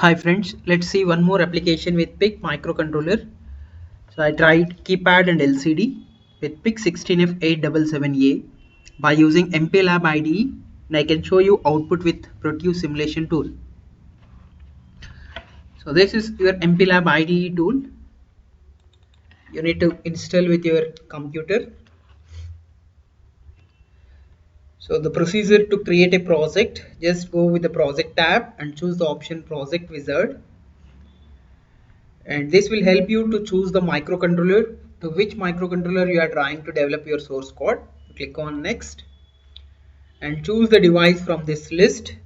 Hi friends, let's see one more application with PIC microcontroller. So I tried keypad and LCD with PIC16f877A by using MPLAB IDE, and I can show you output with Proteus simulation tool. So this is your MPLAB IDE tool. You need to install with your computer. So the procedure to create a project, just go with the project tab and choose the option project wizard. And this will help you to choose the microcontroller, to which microcontroller you are trying to develop your source code. Click on next and choose the device from this list.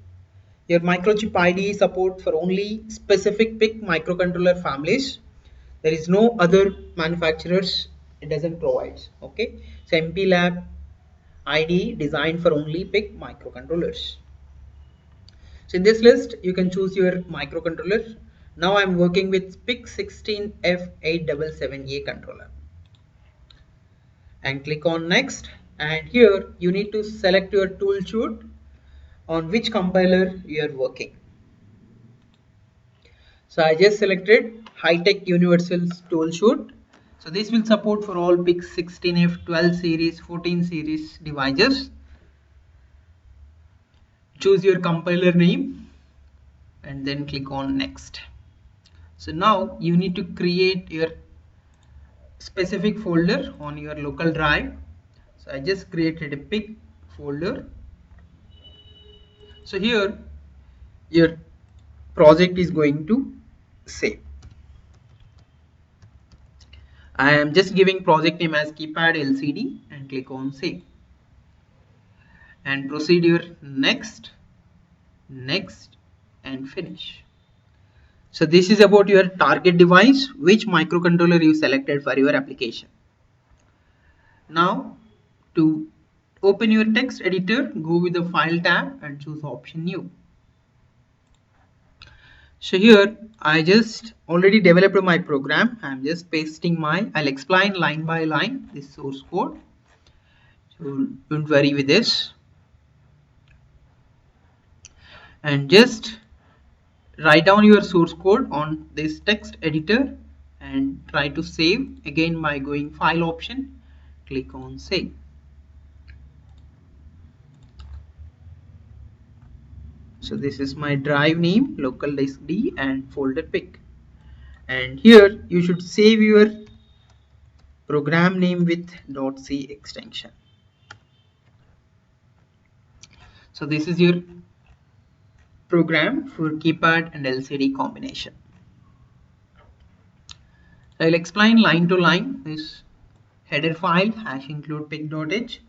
Your microchip IDE support for only specific PIC microcontroller families. There is no other manufacturers it doesn't provide. Okay, so MPLAB IDE designed for only PIC microcontrollers. So in this list you can choose your microcontroller. Now I am working with PIC16f877A controller and click on next, and here you need to select your tool chute on which compiler you are working. So I just selected HITECH Universal tool chute. So this will support for all PIC16F 12 series 14 series devices. Choose your compiler name and then click on next. So now you need to create your specific folder on your local drive. So I just created a PIC folder. So here your project is going to save. I am just giving project name as Keypad LCD and click on save and proceed your next and finish. So this is about your target device, which microcontroller you selected for your application. Now to open your text editor, go with the file tab and choose option new. So here I just already developed my program. I'm just pasting I'll explain line by line this source code. So don't worry with this. And just write down your source code on this text editor and try to save again by going file option, click on save. So this is my drive name, local disk D and folder PIC, and here you should save your program name with .c extension. So this is your program for keypad and LCD combination. I'll explain line to line. This header file hash include pic.h.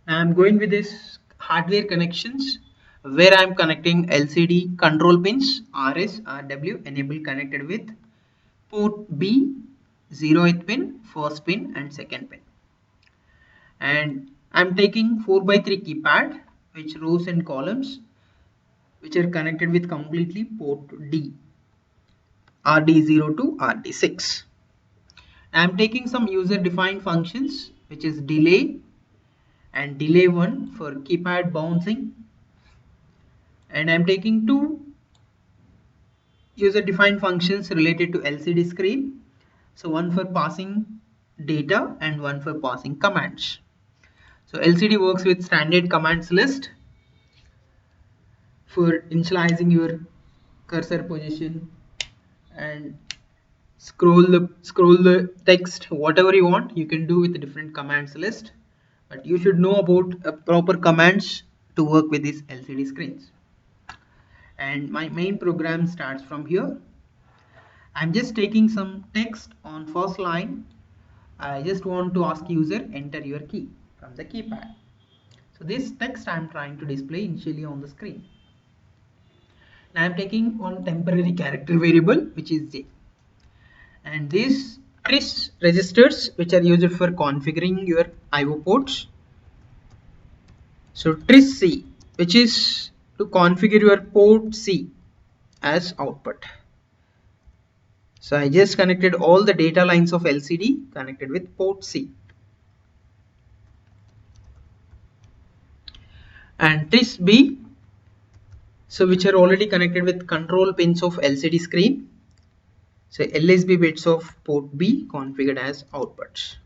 I'm going with this hardware connections where I'm connecting LCD control pins RS, RW enable connected with port B, 0th pin, first pin and second pin. And I'm taking 4x3 keypad which rows and columns which are connected with completely port D, RD0 to RD6. I'm taking some user defined functions which is delay and delay 1 for keypad bouncing, and I'm taking two user defined functions related to LCD screen, so one for passing data and one for passing commands. So LCD works with standard commands list for initializing your cursor position and scroll the text, whatever you want you can do with the different commands list, but you should know about proper commands to work with these LCD screens. And my main program starts from here. I'm just taking some text on first line. I just want to ask user enter your key from the keypad. So this text I'm trying to display initially on the screen. Now I'm taking one temporary character variable which is J, and these TRIS registers which are used for configuring your IO ports. So TRIS C which is to configure your port C as output. So I just connected all the data lines of LCD connected with port C. And TRIS B so which are already connected with control pins of LCD screen. So LSB bits of port B configured as outputs.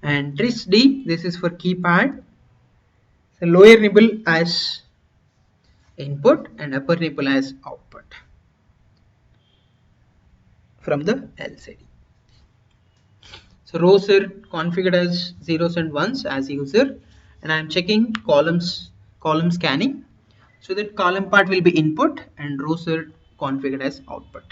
And tris D, this is for keypad. So lower nibble as input and upper nibble as output from the LCD. So rows are configured as zeros and ones as user, and I am checking column scanning. So that column part will be input and rows are configured as output.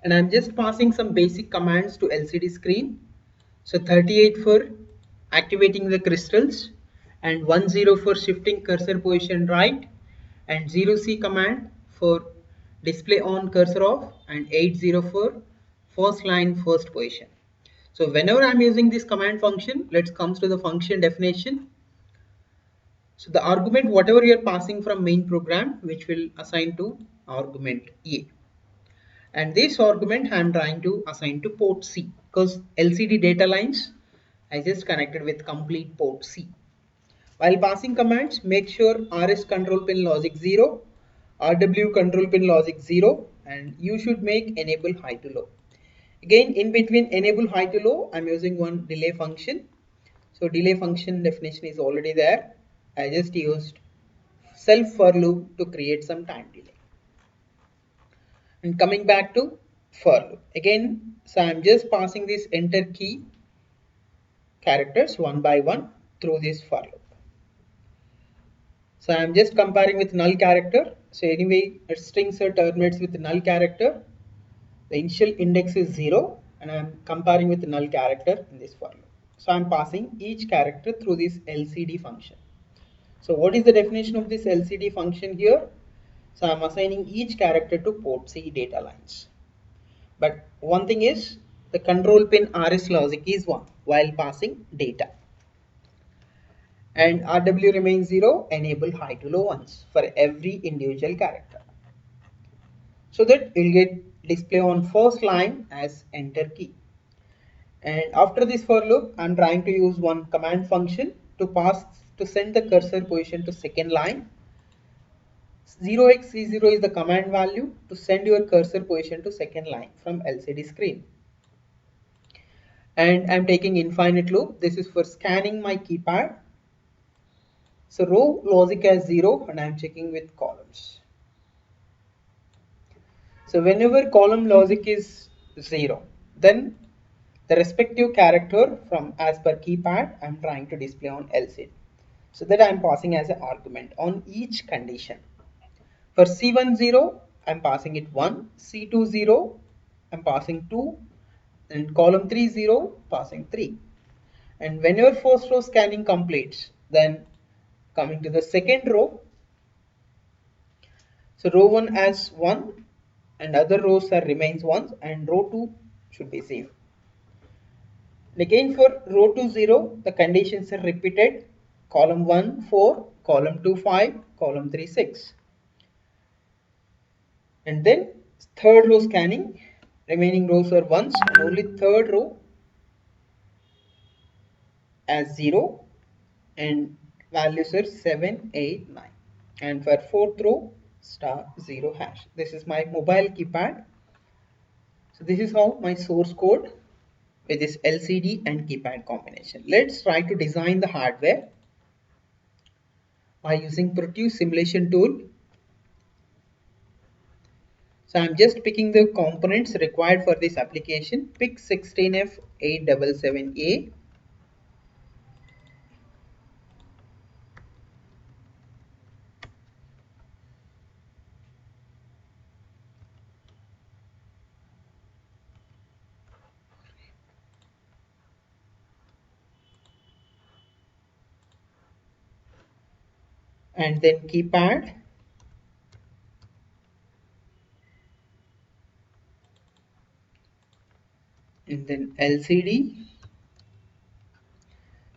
And I'm just passing some basic commands to LCD screen. So 38 for activating the crystals, and 10 for shifting cursor position right, and 0C command for display on cursor off, and 80 for first line first position. So whenever I'm using this command function, let's come to the function definition. So the argument whatever you're passing from main program, which will assign to argument A. And this argument I'm trying to assign to port C, because LCD data lines I just connected with complete port C. While passing commands, make sure RS control pin logic 0, RW control pin logic 0, and you should make enable high to low. Again, in between enable high to low, I'm using one delay function. So delay function definition is already there. I just used self for loop to create some time delay. And coming back to for loop again, so I'm just passing this enter key characters one by one through this for loop. So I'm just comparing with null character. So anyway, strings are terminates with null character. The initial index is 0, and I'm comparing with the null character in this for loop. So I'm passing each character through this LCD function. So what is the definition of this LCD function here? So I'm assigning each character to port C data lines. But one thing is, the control pin RS logic is 1 while passing data. And RW remains 0, enable high to low ones for every individual character. So that you'll get display on first line as enter key. And after this for loop, I'm trying to use one command function to send the cursor position to second line. 0xC0 is the command value to send your cursor position to second line from LCD screen. And I'm taking infinite loop. This is for scanning my keypad. So row logic as 0, and I'm checking with columns. So whenever column logic is 0, then the respective character from as per keypad I'm trying to display on LCD. So that I'm passing as an argument on each condition. For C10, I'm passing it 1, C20, I'm passing 2, and column 30, passing 3. And whenever first row scanning completes, then coming to the second row, so row 1 as 1 and other rows are remains 1 and row 2 should be 0. And again for row 2 0, the conditions are repeated, column 1 4, column 2 5, column 3 6. And then third row scanning, remaining rows are 1s and only third row as 0 and values are 7 8 9. And for fourth row star 0 hash. This is my mobile keypad. So this is how my source code with this LCD and keypad combination. Let's try to design the hardware by using Proteus simulation tool. So I'm just picking the components required for this application, PIC16f877A. And then keypad, and then LCD.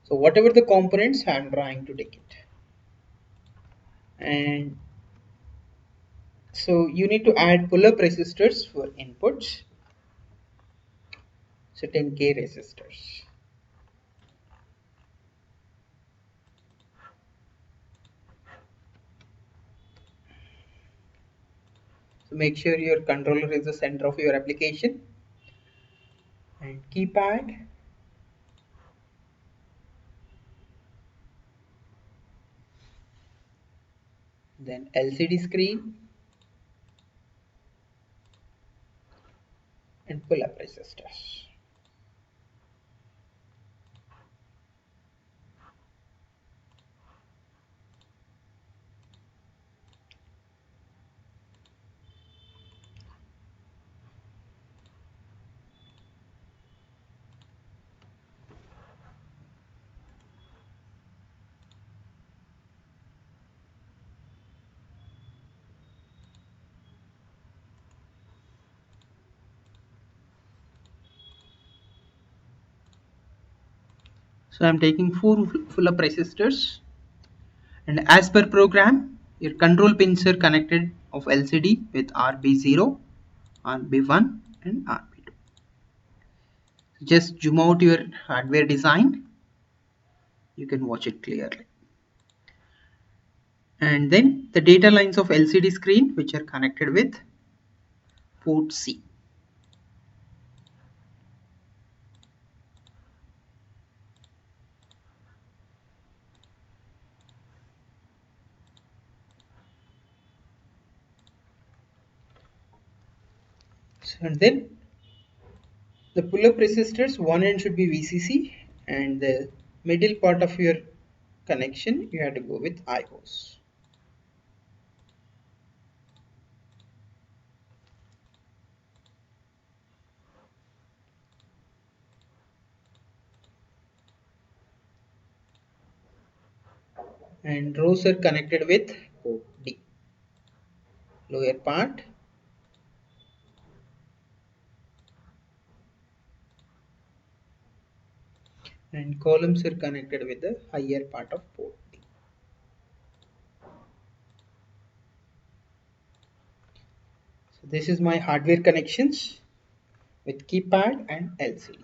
So whatever the components I'm trying to take it. And so you need to add pull-up resistors for inputs. So 10K resistors. So make sure your controller is the center of your application. And keypad. Then LCD screen and pull-up resistors. So I'm taking 4 pull-up resistors, and as per program, your control pins are connected of LCD with RB0, RB1 and RB2. Just zoom out your hardware design, you can watch it clearly. And then the data lines of LCD screen which are connected with port C. So, and then the pull-up resistors, one end should be VCC, and the middle part of your connection you have to go with IOs. And rows are connected with port D. Lower part, and columns are connected with the higher part of port D. So this is my hardware connections with keypad and LCD.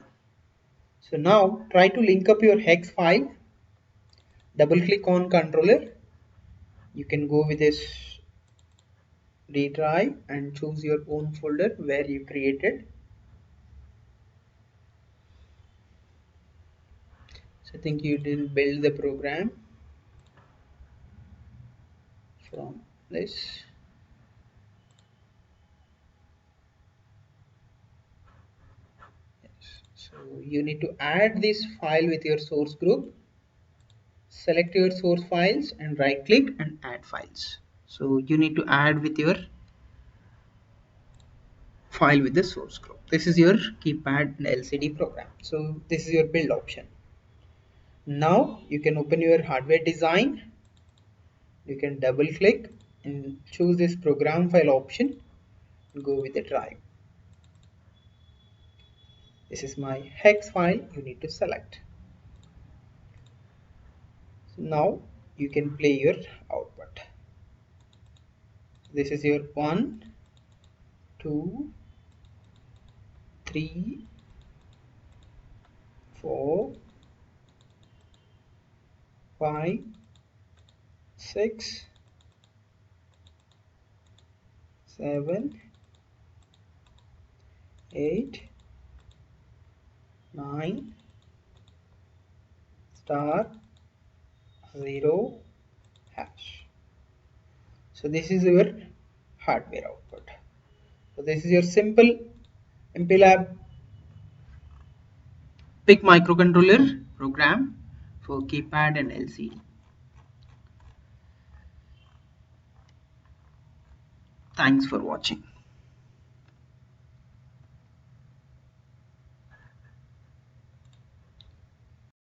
So now try to link up your hex file. Double click on controller. You can go with this D drive and choose your own folder where you created. So I think you didn't build the program from this. Yes. So you need to add this file with your source group. Select your source files and right click and add files. So you need to add with your file with the source group. This is your keypad and LCD program. So this is your build option. Now you can open your hardware design. You can double click and choose this program file option. Go with the drive. This is my hex file you need to select. So now you can play your output. This is your 1, 2, 3, 4, 5, 6, 7, 8, 9, star, 0, hash. So this is your hardware output. So this is your simple MPLAB PIC microcontroller program for keypad and LCD. Thanks for watching.